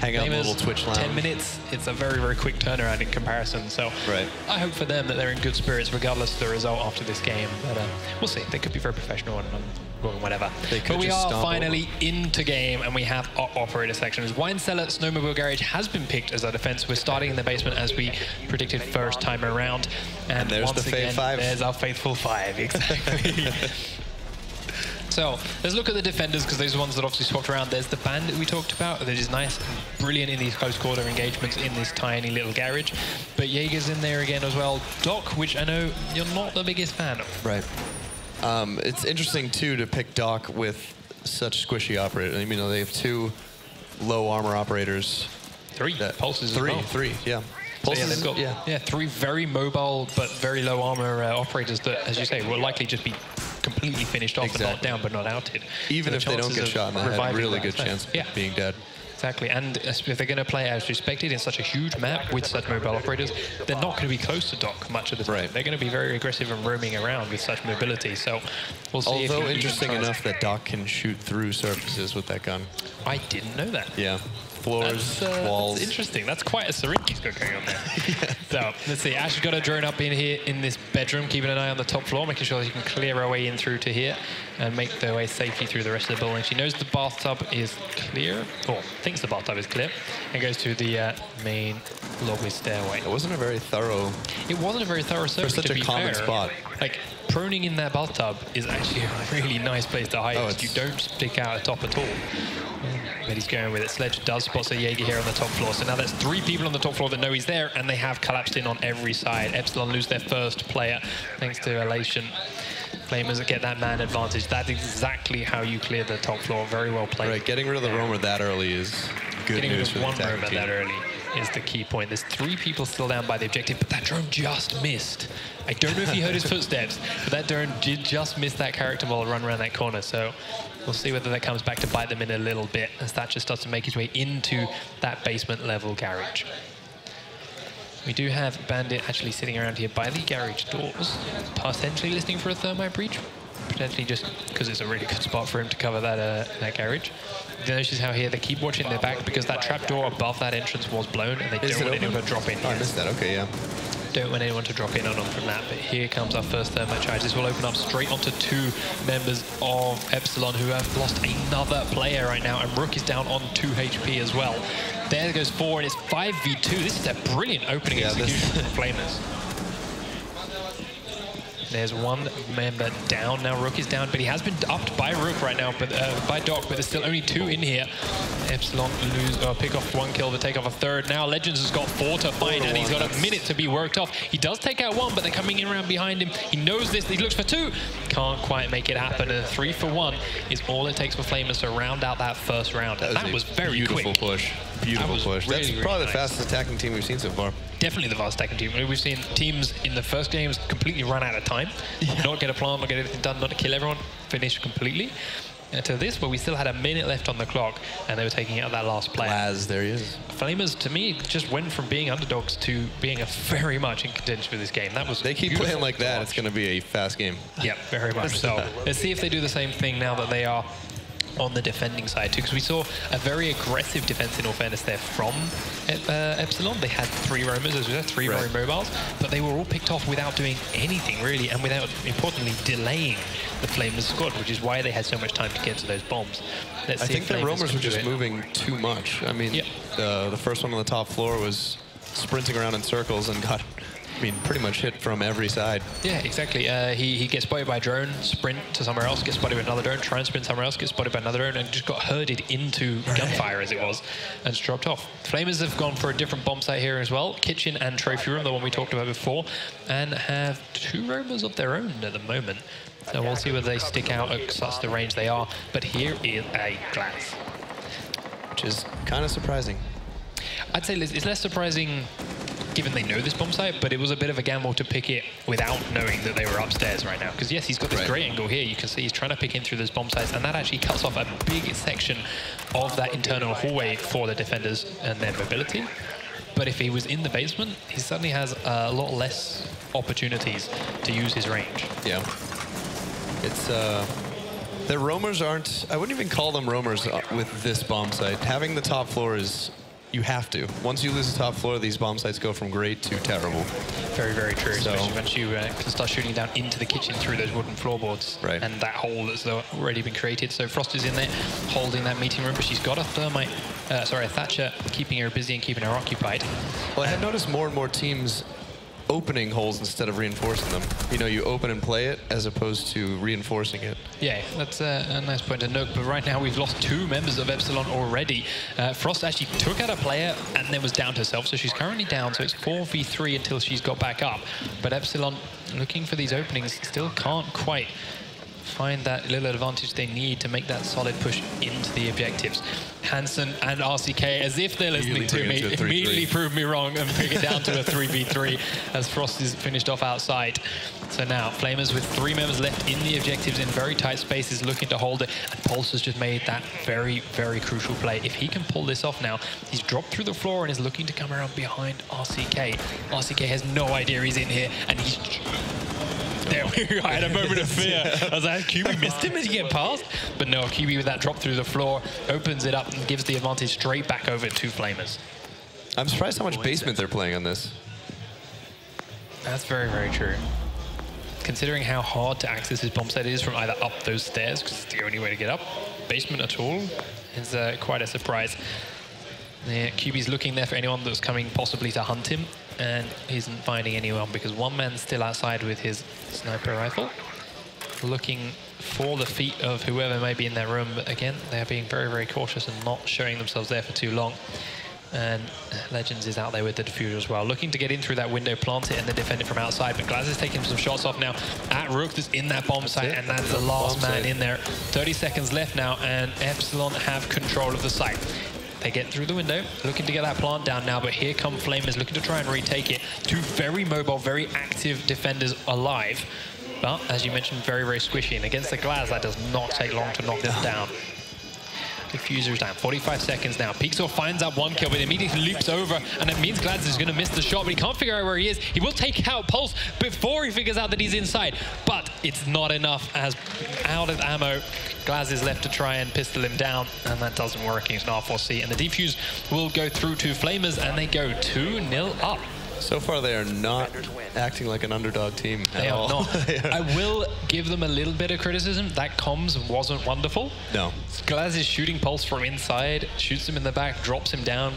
Hang out in a little Twitch lounge. 10 minutes, it's a very, very quick turnaround in comparison. So I hope for them that they're in good spirits regardless of the result after this game. But we'll see. They could be very professional and whatever. But we are finally into game, and we have our operator sections. Wine Cellar Snowmobile Garage has been picked as our defense. We're starting in the basement as we predicted first time around. And there's once again, there's our faithful 5. Exactly. So let's look at the defenders, because those are the ones that obviously swapped around. There's the Bandit we talked about, that is nice and brilliant in these close quarter engagements in this tiny little garage. But Jaeger's in there again as well. Doc, which I know you're not the biggest fan of. Right. It's interesting too to pick Doc with such squishy operators. I mean, they have 2 low armor operators. 3 pulses. Three. Yeah. Pulses, so yeah, they've got 3 very mobile but very low armor operators that, as you say, will likely just be completely finished off and knocked down but not outed. Even if they don't get shot in the head, really good chance of being dead. Exactly, and if they're going to play as expected in such a huge map with such mobile operators, they're not going to be close to Doc much of the time. They're going to be very aggressive and roaming around with such mobility, so we'll see. Although interesting enough that Doc can shoot through surfaces with that gun. I didn't know that. Yeah. Floors, walls. That's interesting. That's quite a syringe he's got going on there. So let's see. Ash has got a drone up in here in this bedroom, keeping an eye on the top floor, making sure that he can clear our way in through to here and make their way safely through the rest of the building. She knows the bathtub is clear, or thinks the bathtub is clear, and goes to the main lobby stairway. It wasn't a very thorough. It wasn't a very thorough search. For such a common spot. Like, proning in that bathtub is actually a really nice place to hide. You don't stick out atop at all. But he's going with it. Sledge does spot a Jaeger here on the top floor. So now there's 3 people on the top floor that know he's there, and they have collapsed in on every side. Epsilon lose their first player thanks to Elation. Flamers get that man advantage. That's exactly how you clear the top floor. Very well played. Right, getting rid of the roamer that early is good news for the attacking team. Getting rid of 1 roamer that early is the key point. There's 3 people still down by the objective, but that drone just missed. I don't know if he heard his footsteps, but that drone did just miss that character while run around that corner. So we'll see whether that comes back to bite them in a little bit as Thatcher starts to make his way into that basement level garage. We do have Bandit actually sitting around here by the garage doors, potentially listening for a thermite breach, potentially just because it's a really good spot for him to cover that that garage. Notice how here they keep watching their back because that trapdoor above that entrance was blown and they don't want anyone to drop in. Oh, I missed that. Okay, yeah. Don't want anyone to drop in on them from that, but here comes our first thermite charge. This will open up straight onto 2 members of Epsilon who have lost another player right now, and Rook is down on 2 HP as well. There goes 4, and it's 5v2. This is a brilliant opening execution for Flamers. There's 1 member down. Now Rook is down, but he has been upped by Rook right now, but by Doc, but there's still only 2 in here. Epsilon pick off 1 kill, but take off a 3rd. Now Legends has got 4 to find, and he's got a minute to be worked off. He does take out 1, but they're coming in around behind him. He knows this. He looks for 2. Can't quite make it happen. And 3 for 1 is all it takes for Flamers to round out that first round. That was very beautiful quick. Push. Beautiful push. Really, That's probably the fastest attacking team we've seen so far. Definitely the fastest attacking team. We've seen teams in the first games completely run out of time. Not get a plant, not get anything done, not to kill everyone, finish completely. To this, where we still had a minute left on the clock, and they were taking out that last player. There he is. Flamers, to me, just went from being underdogs to being a very much in contention for this game. That was They keep playing like that, it's going to be a fast game. Yeah, very much so. Let's see if they do the same thing now that they are on the defending side too, because we saw a very aggressive defense in all fairness there from Epsilon. They had 3 roamers, as we said, 3 very mobiles, but they were all picked off without doing anything really, and without, importantly, delaying the Flamers squad, which is why they had so much time to get to those bombs. I think the roamers were just moving too much. I mean, the first one on the top floor was sprinting around in circles and got, I mean, pretty much hit from every side. Yeah, exactly. He gets spotted by a drone, sprint to somewhere else, gets spotted by another drone, try and sprint somewhere else, gets spotted by another drone, and just got herded into gunfire as it was, and just dropped off. Flamers have gone for a different bomb site here as well, kitchen and trophy room, the one we talked about before, and have 2 roamers of their own at the moment. So we'll see whether they stick out at such the range they are. But here is a glass, which is kind of surprising. I'd say it's less surprising given they know this bomb site, but it was a bit of a gamble to pick it without knowing that they were upstairs right now. Because yes, he's got this great angle here. You can see he's trying to pick in through those bomb sites, and that actually cuts off a big section of that internal hallway for the defenders and their mobility. But if he was in the basement, he suddenly has a lot less opportunities to use his range. Yeah. It's, the roamers aren't, I wouldn't even call them roamers with this bomb site. Having the top floor is you have to. Once you lose the top floor, these bomb sites go from great to terrible. Very, very true. So, especially once you can start shooting down into the kitchen through those wooden floorboards. Right. And that hole that's already been created. So Frost is in there holding that meeting room, but she's got a thermite, a Thatcher, keeping her busy and keeping her occupied. Well, I have noticed more and more teams opening holes instead of reinforcing them. You know, you open and play it as opposed to reinforcing it. Yeah, that's a nice point to note. But right now we've lost 2 members of Epsilon already. Frost actually took out a player and then was downed herself, so she's currently down. So it's 4v3 until she's got back up. But Epsilon, looking for these openings, still can't quite find that little advantage they need to make that solid push into the objectives. Hansen and RCK, as if they're listening to me, immediately prove me wrong and pick it down to a 3v3 as Frost is finished off outside. So now, Flamers with 3 members left in the objectives in very tight spaces looking to hold it. And Pulse has just made that very, very crucial play. If he can pull this off now, he's dropped through the floor and is looking to come around behind RCK. RCK has no idea he's in here, and he's... There we go. I had a moment of fear. I was like, QB missed him as he get past? But no, QB with that drop through the floor opens it up and gives the advantage straight back over to Flamers. I'm surprised how much basement they're playing on this. That's very, very true. Considering how hard to access his bomb set is from either up those stairs, because it's the only way to get up, basement at all is quite a surprise. The QB's looking there for anyone that's coming possibly to hunt him, and he isn't finding anyone because one man's still outside with his sniper rifle, looking for the feet of whoever may be in that room. But again, they're being very, very cautious and not showing themselves there for too long. And Legends is out there with the diffuser as well, looking to get in through that window, plant it, and then defend it from outside. But Glaz is taking some shots off now at Rook that's in that bomb site, and that's the last man in there. 30 seconds left now, and Epsilon have control of the site. They get through the window, looking to get that plant down now, but here come Flamers looking to try and retake it. 2 very mobile, very active defenders alive. But, as you mentioned, very, very squishy. And against the Glaz, that does not take long to knock them down. Diffuser's down. 45 seconds now. Pixel finds that 1 kill, but immediately leaps over, and it means Glaz is going to miss the shot, but he can't figure out where he is. He will take out Pulse before he figures out that he's inside, but it's not enough, as out of ammo, Glaz is left to try and pistol him down, and that doesn't work. He's an R4C, and the defuse will go through to Flamers, and they go 2-0 up. So far, they are not acting like an underdog team at all. They are not. I will give them a little bit of criticism. That comms wasn't wonderful. No. Glaz is shooting Pulse from inside, shoots him in the back, drops him down.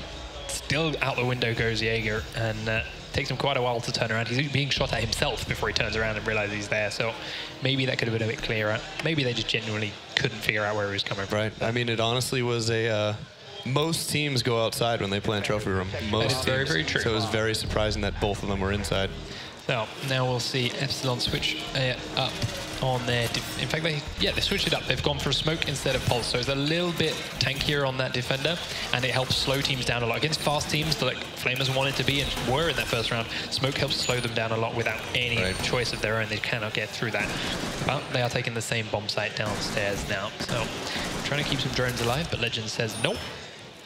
Still out the window goes Jaeger, and takes him quite a while to turn around. He's being shot at himself before he turns around and realizes he's there. So maybe that could have been a bit clearer. Maybe they just genuinely couldn't figure out where he was coming from. Right. I mean, it honestly was a... most teams go outside when they play in Trophy Room. Most teams. Very, very true. So it was very surprising that both of them were inside. Now we'll see Epsilon switch up on their... In fact, they switched it up. They've gone for smoke instead of Pulse. So it's a little bit tankier on that defender, and it helps slow teams down a lot. Against fast teams, like Flamers wanted to be and were in that first round, smoke helps slow them down a lot without any choice of their own. They cannot get through that. But they are taking the same bomb site downstairs now. So trying to keep some drones alive, but Legend says nope.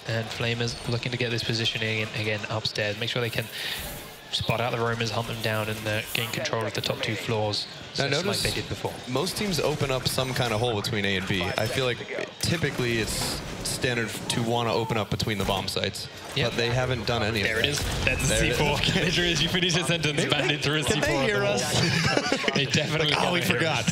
And Flamers looking to get this positioning again upstairs. Make sure they can spot out the roamers, hunt them down, and gain control of the top 2 floors, just like they did before. Most teams open up some kind of hole between A and B. I feel like typically it's standard to want to open up between the bomb sites, but they haven't done any of that. There it is. That's a C4. Literally, as you finish a sentence, banded through a C4. Can they hear us? They definitely like, oh, we forgot.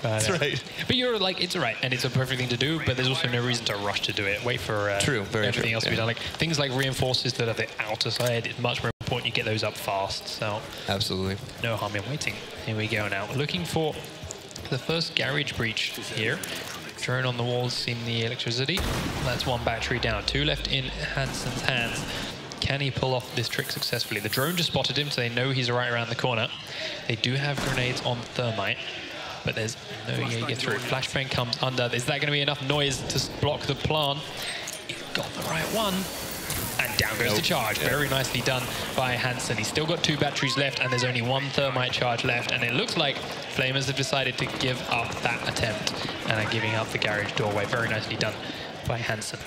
That's right. But you're like, it's all right, and it's a perfect thing to do, but there's also no reason to rush to do it. Wait for everything else to be done. Like things like reinforces that are the outer side, it's much more important you get those up fast. So absolutely. No harm in waiting. Here we go now. Looking for the first garage breach here. Drone on the walls, seeing the electricity. That's 1 battery down. 2 left in Hansen's hands. Can he pull off this trick successfully? The drone just spotted him, so they know he's right around the corner. They do have grenades on thermite, but there's no Jaeger through. Flashbang comes under. Is that going to be enough noise to block the plant? He's got the right one. And down goes the charge. Very nicely done by Hansen. He's still got 2 batteries left, and there's only 1 thermite charge left. And it looks like Flamers have decided to give up that attempt and are giving up the garage doorway. Very nicely done by Hansen.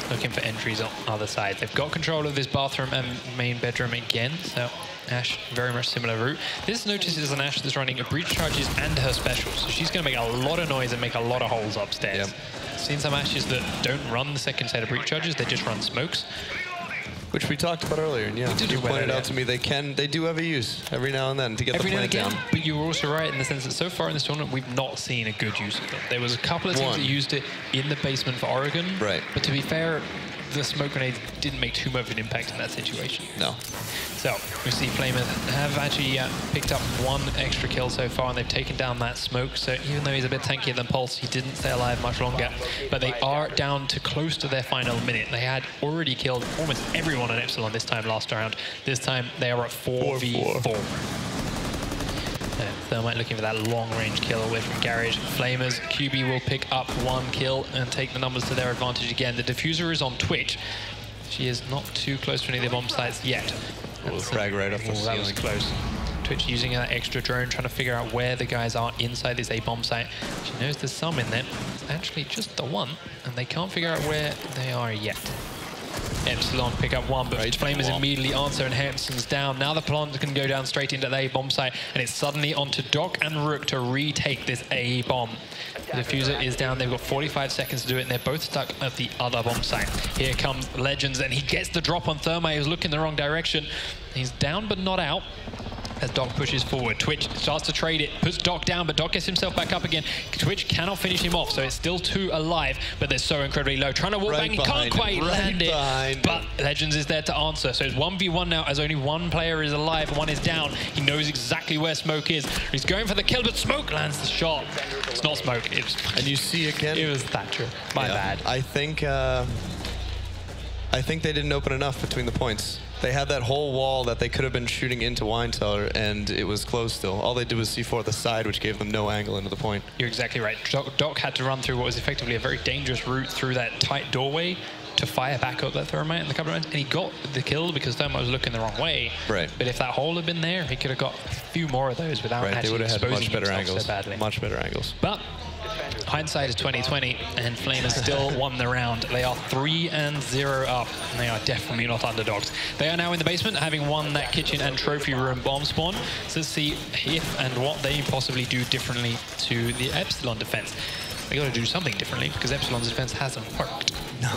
Looking for entries on other side. They've got control of this bathroom and main bedroom again, so Ash, very much similar route. This notices an Ash that's running a breach charges and her specials, so she's going to make a lot of noise and make a lot of holes upstairs. seen some Ashes that don't run the second set of breach charges, they just run smokes. Which we talked about earlier, and yeah, you pointed out to me they do have a use every now and then to get the plant down. But you were also right in the sense that so far in this tournament, we've not seen a good use of them. There was a couple of teams that used it in the basement for Oregon. Right. But to be fair, the smoke grenades didn't make too much of an impact in that situation. No. So we see Flamers have actually picked up one extra kill so far, and they've taken down that smoke. So even though he's a bit tankier than Pulse, he didn't stay alive much longer. But they are down to close to their final minute. They had already killed almost everyone on Epsilon this time last round. This time they are at 4v4. Thermite looking for that long-range kill away from Garage. Flamers, QB will pick up one kill and take the numbers to their advantage again. The diffuser is on Twitch. She is not too close to any of the bomb sites yet. Frag right off the ceiling. That was close. Twitch using that extra drone, trying to figure out where the guys are inside this A bomb site. She knows there's some in there. It's actually just the one, and they can't figure out where they are yet. Epsilon pick up one, but Flamers immediately answer, and Hampson's down. Now the plant can go down straight into the A bomb site, and it's suddenly onto Doc and Rook to retake this A bomb. The diffuser is down. They've got 45 seconds to do it, and they're both stuck at the other bomb site. Here comes Legends, and he gets the drop on Thermite, who's looking the wrong direction. He's down but not out as Doc pushes forward. Twitch starts to trade it, puts Doc down, but Doc gets himself back up again. Twitch cannot finish him off, so it's still 2 alive, but they're so incredibly low. Trying to wall bang, he can't quite land it, but Legends is there to answer. So it's 1v1 now, as only one player is alive, one is down. He knows exactly where Smoke is. He's going for the kill, but Smoke lands the shot. It's not Smoke. And you see again, it was Thatcher. My bad. I think they didn't open enough between the points. They had that whole wall that they could have been shooting into Wine Cellar, and it was closed still. All they did was C4 at the side, which gave them no angle into the point. You're exactly right. Doc had to run through what was effectively a very dangerous route through that tight doorway to fire back up that Thermite in the couple of rounds, and he got the kill because Thermite was looking the wrong way. Right. But if that hole had been there, he could have got a few more of those without actually exposing much better angles. So badly. Much better angles. But hindsight is 20/20, and Flamers still won the round. They are 3-0 up, and they are definitely not underdogs. They are now in the basement, having won that kitchen and trophy room bomb spawn. So let's see if and what they possibly do differently to the Epsilon defense. They got to do something differently because Epsilon's defense hasn't worked. No.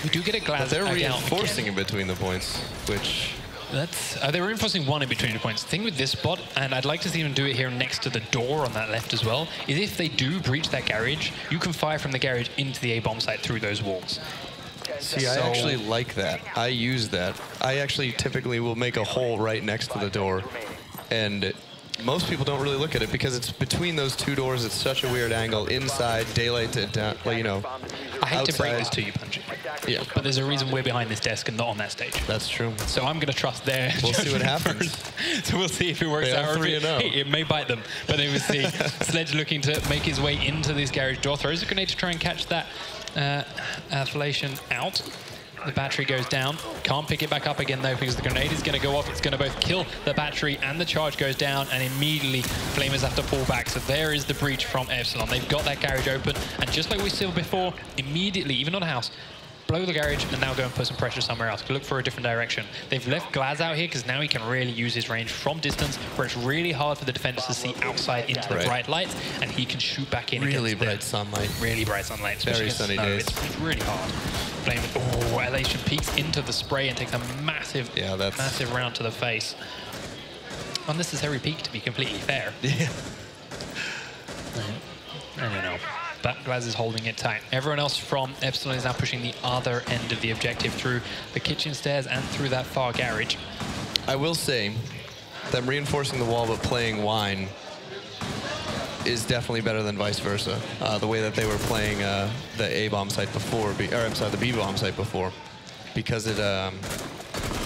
We do get a glass. They're reinforcing in between the points, which... They're reinforcing one in between the points. The thing with this spot, and I'd like to see them do it here next to the door on that left as well, is if they do breach that garage, you can fire from the garage into the A bomb site through those walls. See, I actually like that. I use that. I actually typically will make a hole right next to the door, and most people don't really look at it because it's between those two doors. It's such a weird angle. Inside, daylight to down, like, you know. I hate to break this to you, Punchy. Yeah. But there's a reason we're behind this desk and not on that stage. That's true. So I'm going to trust their We'll see what happens. So we'll see if it works out. Or it may bite them. But then we'll see Sledge looking to make his way into this garage door. Throws a grenade to try and catch that Affiliation out. The battery goes down. Can't pick it back up again, though, because the grenade is going to go off. It's going to both kill the battery, and the charge goes down, and immediately Flamers have to fall back. So there is the breach from Epsilon. They've got that garage open, and just like we saw before, immediately, even on a house, blow the garage and now go and put some pressure somewhere else. Look for a different direction. They've left Glaz out here because now he can really use his range from distance, where it's really hard for the defenders to see outside into the bright lights, and he can shoot back in. Really bright sunlight. Really bright sunlight. Very sunny days. It's really hard. Oh, Elation peeks into the spray and takes a massive, massive round to the face. Unnecessary peek, to be completely fair. Yeah. I don't know. But Glaz is holding it tight. Everyone else from Epsilon is now pushing the other end of the objective through the kitchen stairs and through that far garage. I will say, them reinforcing the wall but playing Wine is definitely better than vice versa. The way that they were playing the A-bomb site before, the B-bomb site before, because it,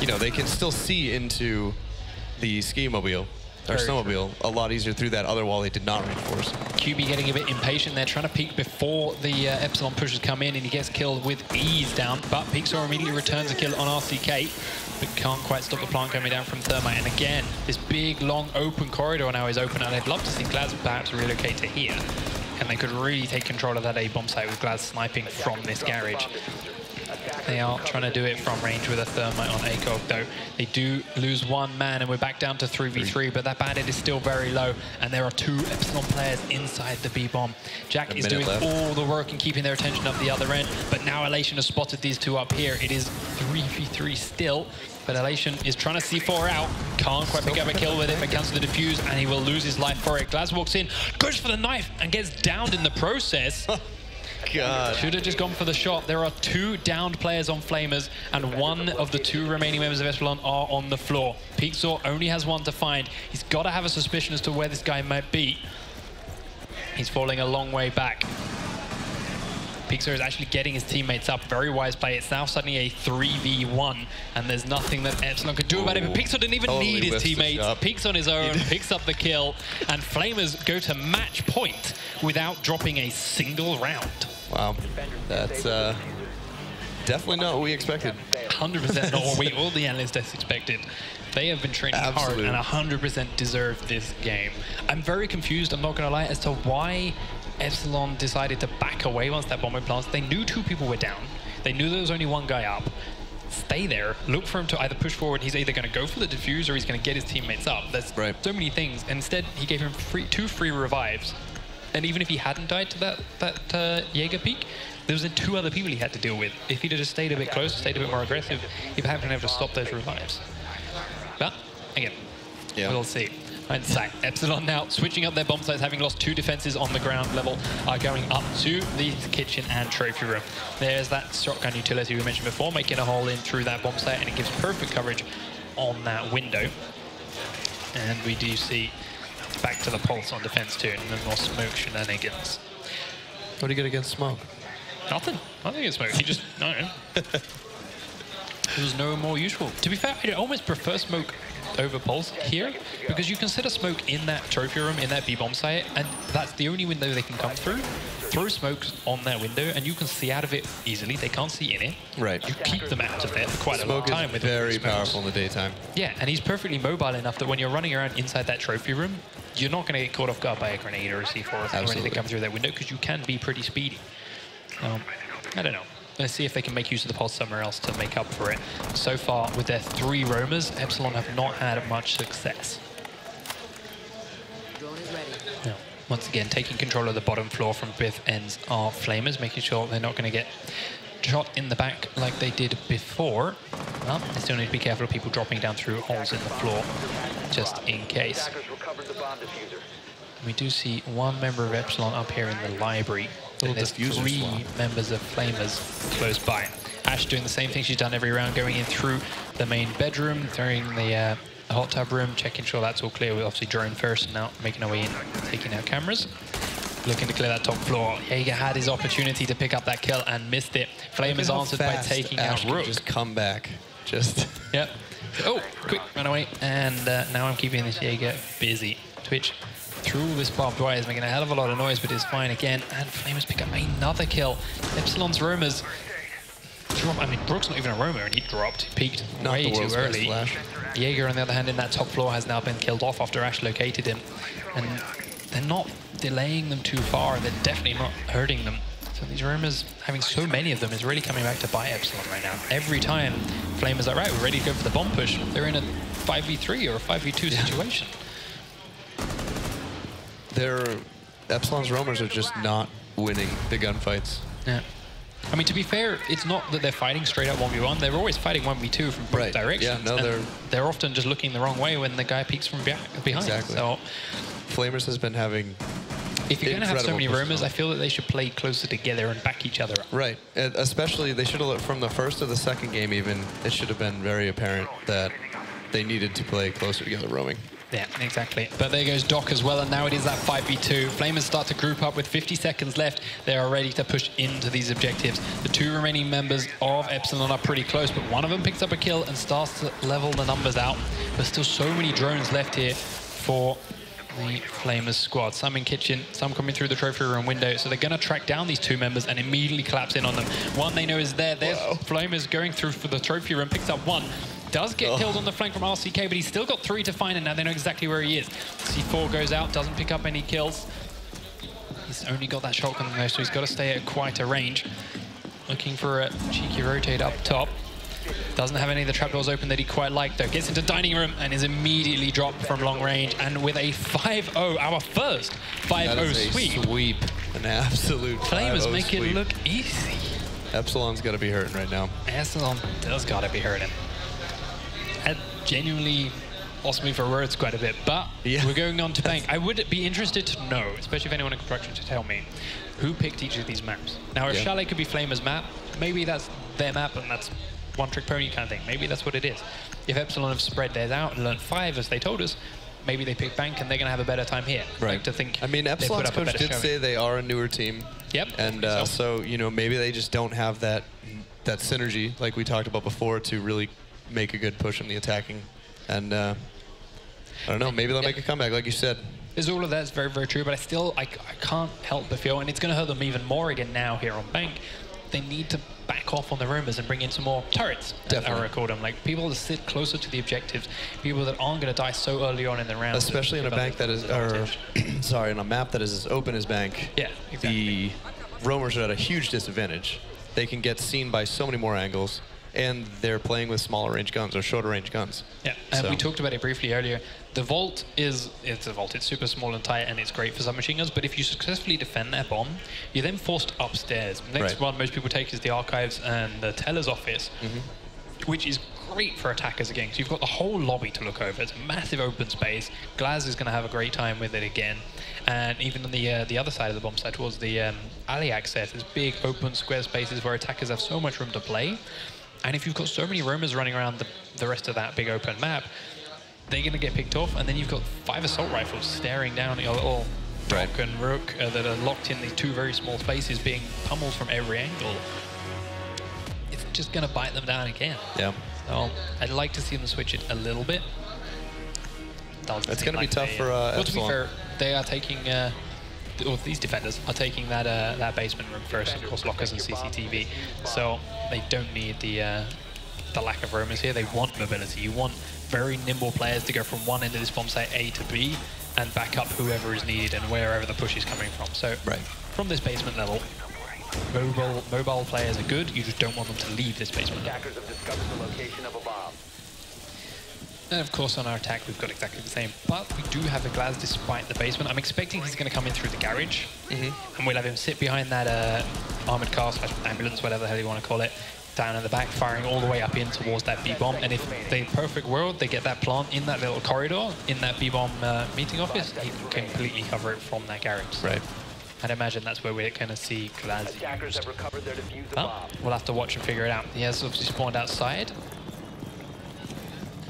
you know, they can still see into the ski mobile or snowmobile a lot easier through that other wall they did not reinforce. QB getting a bit impatient there, trying to peek before the Epsilon pushers come in, and he gets killed with ease down. But Pixar immediately returns a kill on RCK, but can't quite stop the plant coming down from Thermite. And again, this big, long, open corridor now is open, and I'd love to see Glaz perhaps relocate to here. And they could really take control of that A-bomb site with Glaz sniping from this garage. They are trying to do it from range with a Thermite on ACOG, though. They do lose one man, and we're back down to 3v3, but that bandit is still very low, and there are 2 Epsilon players inside the B-bomb. Jack is doing all the work and keeping their attention up the other end, but now Elation has spotted these 2 up here. It is 3v3 still, but Elation is trying to C4 out. Can't quite pick up a kill with it, but cancels the defuse, and he will lose his life for it. Glaz walks in, goes for the knife, and gets downed in the process. God. Should have just gone for the shot. There are 2 downed players on Flamers, and 1 of the 2 remaining members of Epsilon are on the floor. Peaksaw only has 1 to find. He's got to have a suspicion as to where this guy might be. He's falling a long way back. Peaksaw is actually getting his teammates up. Very wise play. It's now suddenly a 3v1, and there's nothing that Epsilon could do about it. But Peaksaw didn't even need his teammates. Peaks on his own, picks up the kill, and Flamers go to match point without dropping a single round. Wow, that's definitely not what we expected. 100% not what we, all the analysts expected. They have been training hard and 100% deserve this game. I'm very confused, I'm not going to lie, as to why Epsilon decided to back away once that bomb went planted. They knew 2 people were down. They knew there was only 1 guy up. Stay there, look for him to either push forward. He's either going to go for the defuse or he's going to get his teammates up. There's so many things. And instead, he gave him 2 free revives. And even if he hadn't died to that Jaeger peak, there was 2 other people he had to deal with. If he'd have just stayed a bit closer, stayed a bit more aggressive, he'd have been able to stop those revives. But, again, we'll see. And Epsilon now switching up their bomb sites, having lost 2 defenses on the ground level, are going up to the kitchen and trophy room. There's that shotgun utility we mentioned before, making a hole in through that bomb site, and it gives perfect coverage on that window. And we do see back to the pulse on defense too, and then more smoke shenanigans. What do you get against smoke? Nothing. Nothing against smoke. He just, no. It was no more useful. To be fair, I almost prefer smoke over pulse here, because you consider smoke in that trophy room, in that B-bomb site, and that's the only window they can come through. Throw smokes on that window, and you can see out of it easily. They can't see in it. Right. You keep them out of there for quite a long time. Smoke is very powerful in the daytime. Yeah, and he's perfectly mobile enough that when you're running around inside that trophy room, you're not going to get caught off guard by a grenade or a C4 or anything come through that window, because you can be pretty speedy. I don't know. Let's see if they can make use of the pulse somewhere else to make up for it. So far, with their 3 roamers, Epsilon have not had much success. Now, once again, taking control of the bottom floor from both ends are Flamers, making sure they're not going to get shot in the back like they did before. Well, they still need to be careful of people dropping down through holes in the floor, just in case. We do see 1 member of Epsilon up here in the library. And there's 3 members of Flamers close by. Ash doing the same thing she's done every round, going in through the main bedroom, throwing the hot tub room, checking sure that's all clear. We'll obviously drone first, and now making our way in, taking out cameras. Looking to clear that top floor. Jaeger had his opportunity to pick up that kill and missed it. Flamers answered by taking out Rook. Just come back. Just. Yep. Oh, quick, run away. And now I'm keeping this Jaeger busy. Twitch through this barbed wire is making a hell of a lot of noise, but it's fine again. And Flamers pick up another kill. Epsilon's roamers drop. I mean, Brook's not even a roamer, and he dropped. He peaked way too early. Jaeger, on the other hand, in that top floor has now been killed off after Ash located him. And they're not delaying them too far. They're definitely not hurting them. So these roamers, having so many of them, is really coming back to bite Epsilon right now. Every time Flamers are right, we're ready to go for the bomb push, they're in a 5v3 or a 5v2 situation. Epsilon's roamers are just not winning the gunfights. Yeah. I mean, to be fair, it's not that they're fighting straight up 1v1. They're always fighting 1v2 from both directions. Yeah, no, they're often just looking the wrong way when the guy peeks from behind. Exactly. So, Flamers has been having. If you're going to have so many roamers, I feel that they should play closer together and back each other up. Right. And especially, they should have, from the first to the second game even, it should have been very apparent that they needed to play closer together roaming. Yeah, exactly. But there goes Doc as well, and now it is that 5v2. Flamers start to group up with 50 seconds left. They are ready to push into these objectives. The 2 remaining members of Epsilon are pretty close, but one of them picks up a kill and starts to level the numbers out. There's still so many drones left here for the Flamers squad. Some in kitchen, some coming through the trophy room window. So they're going to track down these 2 members and immediately collapse in on them. One they know is there. There's Flamers going through for the trophy room, picks up 1. Does get killed on the flank from RCK, but he's still got 3 to find, and now they know exactly where he is. C4 goes out, doesn't pick up any kills. He's only got that shotgun though, so he's got to stay at quite a range. looking for a cheeky rotate up top. Doesn't have any of the trapdoors open that he quite liked, though. Gets into dining room and is immediately dropped from long range. And with a 5-0, our first 5-0 sweep. Sweep. An absolute 5-0 Flamers make sweep. it look easy. Epsilon's got to be hurting right now. Epsilon does got to be hurting. That genuinely lost me for words quite a bit, but we're going on to bank. I would be interested to know, especially if anyone in construction, to tell me who picked each of these maps. Now, if Chalet could be Flamers' map, maybe that's their map and that's one-trick pony kind of thing. Maybe that's what it is. If Epsilon have spread theirs out and learned 5, as they told us, maybe they pick bank and they're going to have a better time here. Right. Like to think. I mean, Epsilon's coach did say they are a newer team. Yep. And so, you know, maybe they just don't have that synergy, like we talked about before, to really make a good push in the attacking. And I don't know, maybe they'll make a comeback, like you said. There's all of that's very, very true, but I can't help but feel, and it's going to hurt them even more again now here on bank, they need to back off on the rumors and bring in some more turrets, as I call them. Like people that sit closer to the objectives, people that aren't going to die so early on in the round. Especially in a bank that is, sorry, on a map that is as open as bank. Yeah, exactly. The roamers are at a huge disadvantage. They can get seen by so many more angles, and they're playing with smaller range guns or shorter range guns. Yeah, and we talked about it briefly earlier. The vault it's a vault. It's super small and tight, and it's great for submachine guns. But if you successfully defend that bomb, you're then forced upstairs. Next one most people take is the archives and the teller's office, which is great for attackers again. So you've got the whole lobby to look over. It's a massive open space. Glaz is going to have a great time with it again. And even on the other side of the bomb site, towards the alley access, there's big open square spaces where attackers have so much room to play. And if you've got so many roamers running around the rest of that big open map, they're going to get picked off, and then you've got 5 assault rifles staring down at your little Doc and Rook that are locked in these 2 very small spaces, being pummeled from every angle. It's just going to bite them down again. Yeah. So I'd like to see them switch it a little bit. It's going to be tough for Epsilon. Well, to be fair, they are taking... these defenders are taking that basement room first, of course, lockers and CCTV. So they don't need the lack of roamers here. They want mobility. You want very nimble players to go from one end of this bomb site A to B and back up whoever is needed and wherever the push is coming from. So from this basement level, mobile players are good. You just don't want them to leave this basement level. Attackers have discovered the location of a bomb. And of course on our attack we've got exactly the same, but we do have a Glaz despite the basement. I'm expecting he's going to come in through the garage, and we'll have him sit behind that armored car / ambulance, whatever the hell you want to call it, down in the back, firing all the way up in towards that B-bomb. And if the perfect world, they get that plant in that little corridor, in that B-bomb meeting office, he can completely cover it from that garage. Right. I'd imagine that's where we're going to see Glaz used. But we'll have to watch and figure it out. He has obviously spawned outside,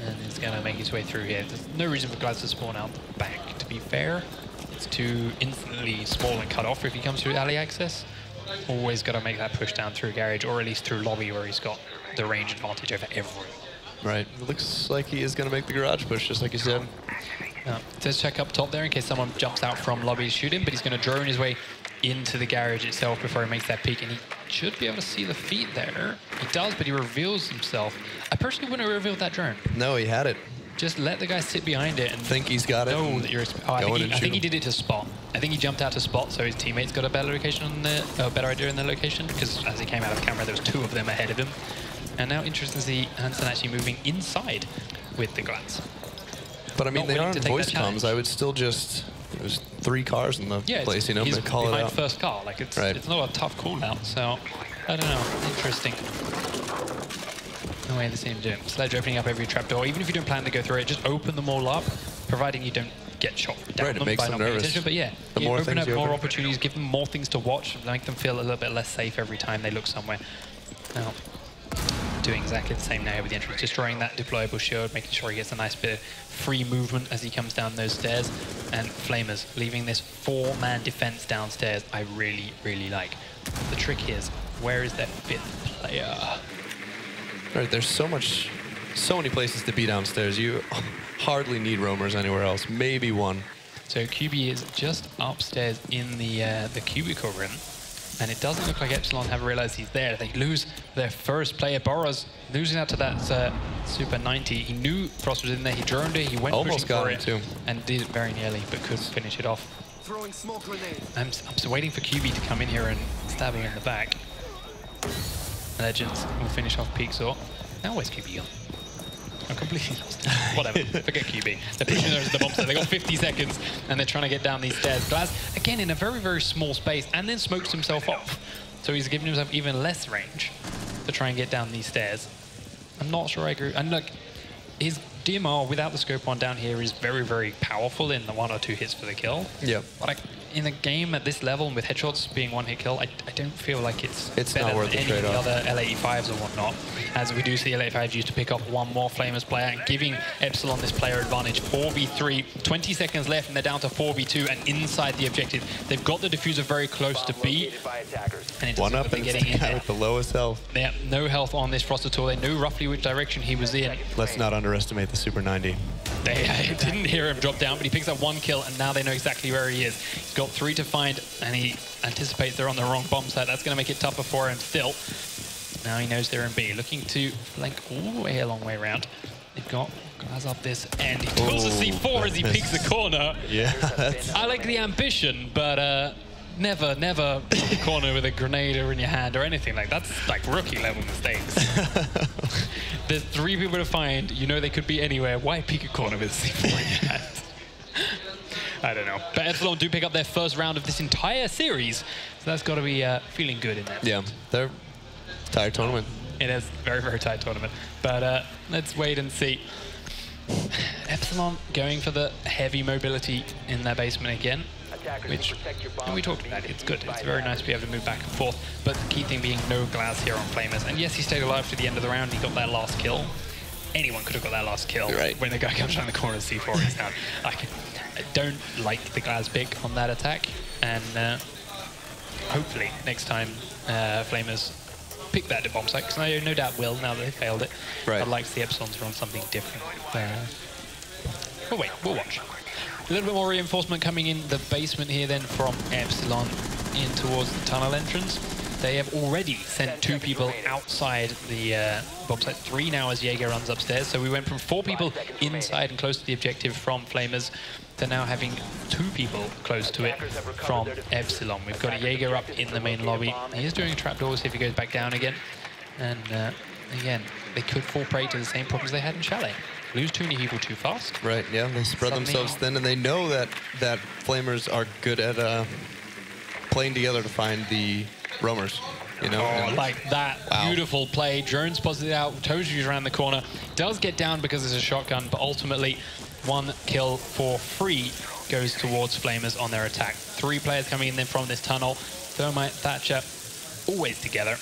and he's going to make his way through here. There's no reason for Glaz to spawn out the back, to be fair. It's too instantly small and cut off if he comes through alley access. Always got to make that push down through garage, or at least through lobby, where he's got the range advantage over everyone. Right. It looks like he is going to make the garage push, just like you said. It says check up top there in case someone jumps out from lobby to shoot him, but he's going to drone his way into the garage itself before he makes that peek, and he should be able to see the feet there. He does, but he reveals himself. I personally wouldn't have revealed that drone. No, he had it. Just let the guy sit behind it and think he's got it. Know that you're. I think he did it to spot. I think he jumped out to spot, so his teammates got a better location on the better idea in their location. Because as he came out of the camera, there was 2 of them ahead of him. And now, interesting to see Hansen actually moving inside with the Glaz. But I mean, they aren't voice comms. I would still just. There's 3 cars in the place, you know. He's call behind it out. First car. Like it's not a tough call out. So I don't know. Interesting. No way they seem to do it. Sledge opening up every trapdoor. Even if you don't plan to go through it, just open them all up, providing you don't get shot down them by not paying attention. But yeah, the more open up more opportunities, give them more things to watch, make them feel a little bit less safe every time they look somewhere. Now, doing exactly the same now with the entrance, destroying that deployable shield, making sure he gets a nice bit of free movement as he comes down those stairs. And Flamers leaving this 4-man defense downstairs, I really, really like. The trick is, where is their 5th player? Right, there's so many places to be downstairs. You hardly need roamers anywhere else. Maybe 1. So QB is just upstairs in the cubicle room, and it doesn't look like Epsilon have realized he's there. They lose their first player. Boros losing out to that Super 90. He knew Frost was in there. He droned it. He went pushing for it too, and did it very nearly, but couldn't finish it off. Throwing smoke grenades. I'm still waiting for QB to come in here and stab him in the back. Legends will finish off Pixor. Now where's QB gone? I'm completely lost. Whatever, forget QB. They're pushing those to the bomb site. They've got 50 seconds, and they're trying to get down these stairs. Glaz, again, in a very, very small space, and then smokes himself off. So he's giving himself even less range to try and get down these stairs. I'm not sure I agree. And look, his DMR without the scope on down here is very, very powerful in the 1 or 2 hits for the kill. Yeah. But in a game at this level, with headshots being 1-hit kill, I don't feel like it's better not worth than the any of the trade-off. other L85s or whatnot. As we do see L85s used to pick up one more Flamers player and giving Epsilon this player advantage. 4v3, 20 seconds left, and they're down to 4v2 and inside the objective. They've got the diffuser very close to B. And One up and it's the guy with the lowest health. Yeah, no health on this Frost at all. They knew roughly which direction he was in. Let's not underestimate the Super 90. They didn't hear him drop down, but he picks up 1 kill, and now they know exactly where he is. He's got 3 to find, and he anticipates they're on the wrong bomb site. That's going to make it tougher for him still. Now he knows they're in B, looking to flank all the way a long way around. They've got guys up this end. He pulls a C4 as he peeks the corner. Yeah, I like the ambition, but never the corner with a grenade in your hand or anything like that. That's like rookie level mistakes. There's 3 people to find. You know they could be anywhere. Why peek a corner with a C4 in your hand? I don't know. But Epsilon do pick up their first round of this entire series, so that's got to be feeling good in there. Yeah, they're tight tournament. It is very, very tight tournament. But let's wait and see. Epsilon going for the heavy mobility in their basement again, which, and we talked about it, it's good. It's very nice to be able to move back and forth, but the key thing being no glass here on Flamers. And yes, he stayed alive to the end of the round. He got that last kill. Anyone could have got that last kill. Right. When the guy comes around the corner and C4 is down. I don't like the glass pick on that attack, and hopefully next time Flamers pick that bomb site, because I no doubt will now that they failed it. Right. I'd like to see Epsilon's run something different. We'll wait, we'll watch. A little bit more reinforcement coming in the basement here then from Epsilon in towards the tunnel entrance. They have already sent 2 people outside the bomb site. 3 now as Jaeger runs upstairs. So we went from 4 people inside and close to the objective from Flamers to now having 2 people close to it from Epsilon. We've got a Jaeger up in the main lobby. He's doing a trapdoor, see if he goes back down again. And again, they could fall prey to the same problems they had in Chalet. Lose too many people too fast. Right, yeah, they spread themselves thin, and they know that Flamers are good at playing together to find the roamers, you know? Oh, like that beautiful play. Drone spots it out, Toju's around the corner. Does get down because it's a shotgun, but ultimately 1 kill for free goes towards Flamers on their attack. 3 players coming in then from this tunnel. Thermite, Thatcher, always together,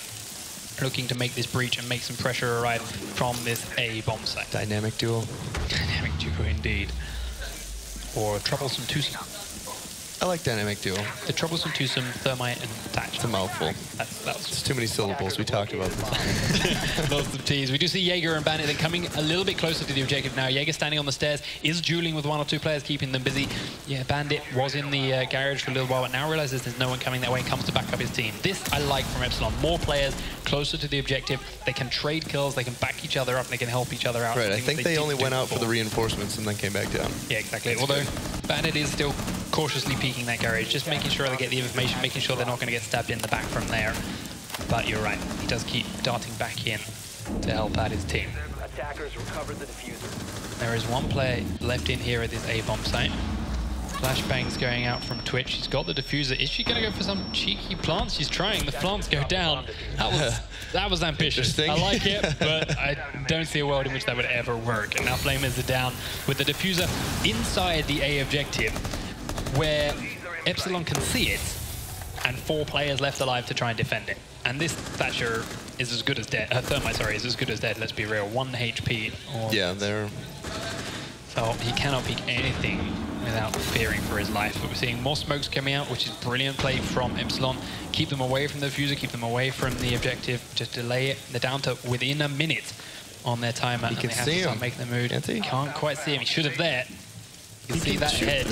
looking to make this breach and make some pressure arrive from this A bomb site. Dynamic duo. Dynamic duo indeed. Or troublesome twosome. I like dynamic duo. The troublesome twosome, Thermite, and Thatcher. It's a mouthful. It's too many syllables. We talked about this. Lots of T's. We do see Jaeger and Bandit then coming a little bit closer to the objective now. Jaeger standing on the stairs, is dueling with 1 or 2 players, keeping them busy. Yeah, Bandit was in the garage for a little while, but now realizes there's no one coming that way and comes to back up his team. This I like from Epsilon. More players closer to the objective. They can trade kills, they can back each other up, and they can help each other out. Right, I think they only went out for the reinforcements and then came back down. Yeah, exactly. Although Bandit is still cautiously peeking that garage, just making sure they get the information, making sure they're not going to get stabbed in the back from there. But you're right, he does keep darting back in to help out his team. Attackers recovered the diffuser. There is 1 player left in here at this A bomb site. Flashbangs going out from Twitch. She's got the diffuser. Is she going to go for some cheeky plants? She's trying. The plants go down. That was ambitious. I like it, but I don't see a world in which that would ever work. And now Flamers are down with the diffuser inside the A objective, where Epsilon can see it, and 4 players left alive to try and defend it. And this Thatcher is as good as dead. Thermite, sorry, is as good as dead. Let's be real. 1 HP. Yeah, they're... So he cannot peek anything without fearing for his life. But we're seeing more smokes coming out, which is brilliant play from Epsilon. Keep them away from the diffuser, keep them away from the objective, just delay it. They're down to within a minute on their timer, and they have to start making the move. Can't quite see him. He should have there. You can see that head.